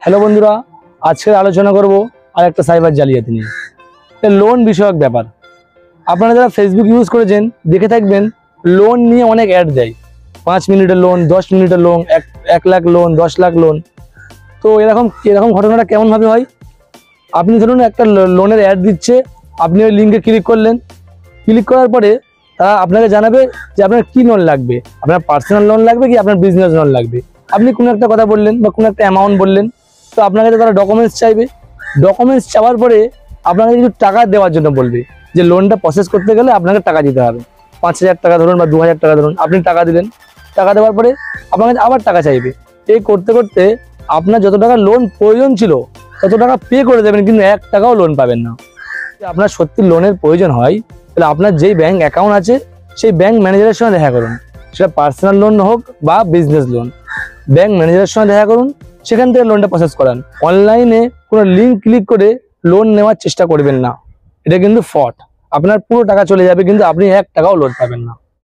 Hello বন্ধুরা, আজকের আলোচনা করব আর একটা সাইবার জালিয়াতি নিয়ে। লোন বিষয়ক ব্যাপার। আপনারা যারা ফেসবুক ইউজ করেছেন দেখে থাকবেন, লোন নিয়ে অনেক অ্যাড দেয়। 5 মিনিটের লোন, 10 মিনিটের loan, 1 lakh loan, 10 lakh loan. তো এরকম ঘটনাটা কেমনভাবে হয়? আপনি ধরুন একটা লোনের অ্যাড দিচ্ছে, আপনি ওই লিঙ্কে ক্লিক করলেন। ক্লিক করার পরে তারা আপনাকে জানাবে যে আপনার কি লোন লাগবে, আপনার পার্সোনাল লোন লাগবে কি আপনার বিজনেস লোন লাগবে। আপনি কোনো একটা কথা বললেন বা কোনো একটা অ্যামাউন্ট বললেন, তো আপনাকে তারা ডকুমেন্টস চাইবে। ডকুমেন্টস চাওয়ার পরে আপনাকে কিছু টাকা দেওয়ার জন্য বলবে, যে লোনটা প্রসেস করতে গেলে আপনাকে টাকা দিতে হবে। 5,000 টাকা ধরুন বা 2,000 টাকা ধরুন, আপনি টাকা দিলেন। টাকা দেওয়ার পরে আপনাকে আবার টাকা চাইবে। এই করতে করতে আপনার যত টাকা লোন প্রয়োজন ছিল তত টাকা পে করে দেবেন, কিন্তু 1 টাকাও লোন পাবেন না। আপনার সত্যি লোনের প্রয়োজন হয়, তাহলে আপনার যেই ব্যাংক অ্যাকাউন্ট আছে সেই ব্যাংক ম্যানেজারের সঙ্গে দেখা করুন। সেটা পার্সোনাল লোন হোক বা বিজনেস লোন, ব্যাংক ম্যানেজারের সঙ্গে দেখা করুন, সেখান থেকে লোনটা প্রসেস করান। অনলাইনে কোনো লিঙ্ক ক্লিক করে লোন নেওয়ার চেষ্টা করবেন না, এটা কিন্তু ফ্রড। আপনার পুরো টাকা চলে যাবে, কিন্তু আপনি 1 টাকাও লোন পাবেন না।